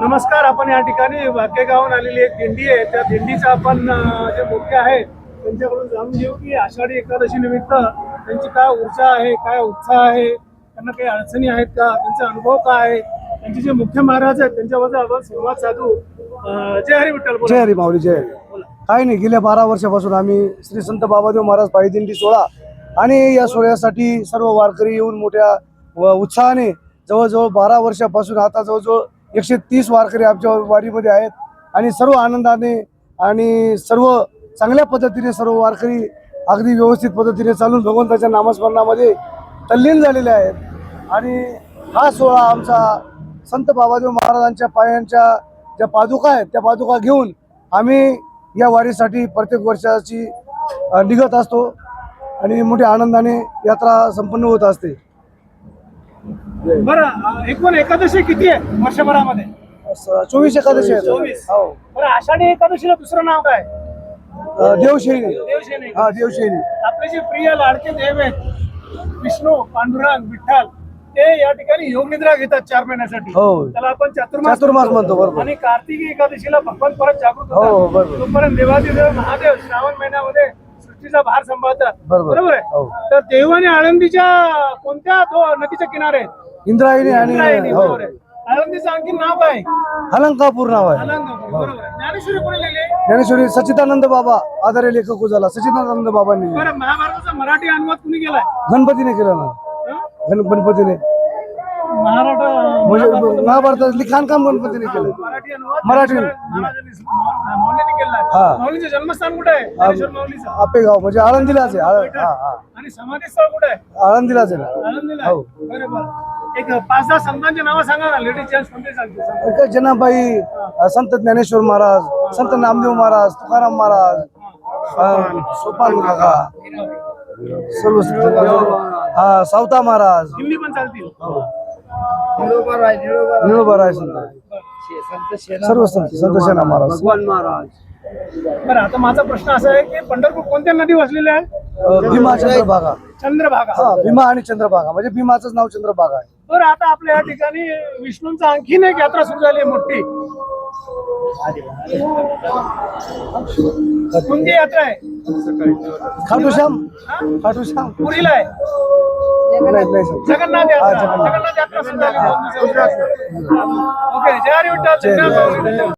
नमस्कार. आपण या ठिकाणी वाकेगावून आलेली एक दिंडी आहे. त्या दिंडीचा आपण जे मुख्य आहे त्यांच्याकडून जाणून घेऊ की आषाढी एकादशी निमित्त त्यांची काय ऊर्जा आहे, काय उत्साह आहे, त्यांना काही अडचणी आहेत का, त्यांचा अनुभव काय आहे, त्यांचे जे मुख्य महाराज आहेत त्यांच्याबद्दल आपण संवाद साधू. जय हरी विठ्ठल. जय हरी माऊली. जय हरी. काय नाही, गेल्या 12 वर्षापासून आम्ही श्री संत बाबादेव महाराज पायी दिंडी सोहळा आणि या सोहळ्यासाठी सर्व वारकरी येऊन मोठ्या उत्साहाने जवळजवळ 12 वर्षापासून आता जवळजवळ 130 वारकरी आमच्या वारीमध्ये आहेत आणि सर्व आनंदाने आणि सर्व चांगल्या पद्धतीने सर्व वारकरी अगदी व्यवस्थित पद्धतीने चालून भगवंताच्या नामस्मरणामध्ये तल्लीन झालेले आहेत. आणि हा सोहळा आमचा संत बाबादेव महाराजांच्या पायांच्या ज्या पादुका आहेत त्या पादुका घेऊन आम्ही या वारीसाठी प्रत्येक वर्षाची निघत असतो आणि मोठ्या आनंदाने यात्रा संपन्न होत असते. बरं, एकूण एकादशी किती आहे वर्षभरामध्ये? 24 एकादशी आहेत. 24. हो. बरं, आषाढी एकादशीला दुसरं नाव काय? देवशैनी. देवशैनी. हा, देवशैनी. आपले जे प्रिय लाडके देव आहेत विष्णू, पांडुरंग, विठ्ठल, ते या ठिकाणी योग निद्रा घेतात 4 महिन्यासाठी. हो. त्याला आपण चातुर्मास म्हणतो. बरोबर. आणि कार्तिकी एकादशीला भगवान परत जागृत हो, होतात. बरोबर. तोपर्यंत देवादिदेव महादेव श्रावण महिन्यामध्ये सृष्टीचा भार सांभाळतात. बरोबर आहे. हो. तर देव आणि आळंदीच्या कोणत्या नदीच्या किनारे आहेत? इंद्रायणी आणि इंद्रायणी, हो. बरोबर आहे. आळंदीचं आणखी नाव काय? अलंकापूर नाव आहे. अलंकापूर, बरोबर आहे. ज्ञानेश्वरी कोणी लिहिली? ज्ञानेश्वरी सच्चिदानंद बाबा आधारे लेखक झाला. सच्चिदानंद बाबांनी बरं, महाभारताचा मराठी अनुवाद कुणी केलाय? गणपतीने केला ना. हं? गणपतीने म्हणजे महाभारतात लिखाणकाम गणपतीने केलं. मराठी अनुवाद मराठी. माऊलीने केलाय. हा. माऊलीचं जन्मस्थान कुठे आहे? ज्ञानेश्वर माऊलीचं. आपेगाव म्हणजे आळंदीलाच आहे. आणि समाधी स्थळ कुठे आहे? आळंदीलाच आहे ना. आनंदीला आहे. हो. बरोबर. एक 5-10 संतांची नावं सांगा ना, लेडीज जेंट्स कोणते सांगते? एक जनाबाई, संत ज्ञानेश्वर महाराज, संत नामदेव महाराज, तुकाराम महाराज, सोपान काका, सर्व हा, सावता महाराज, हिंदी पण चालतील. निळोबा संत, सर्व संत सेना महाराज, भगवान महाराज. बरं, आता माझा प्रश्न असा आहे की पंढरपूर कोणत्या नदी वसलेली आहे? भीमा चंद्रभागा. चंद्रभागा. हा, भीमा आणि चंद्रभागा म्हणजे भीमाचंच नाव चंद्रभागा आहे. बरं, आता आपल्या या ठिकाणी विष्णूंचा आणखीन एक यात्रा सुरू झाली आहे मोठी. कोणती यात्रा आहे? खाटूश्याम. हा? खाटूश्याम पुरीला आहे. नाही. जगन्नाथ यात्रा. हा, जगन्नाथ. जगन्नाथ यात्रा सुरू झाली. ओके, जय हरी विठ्ठल.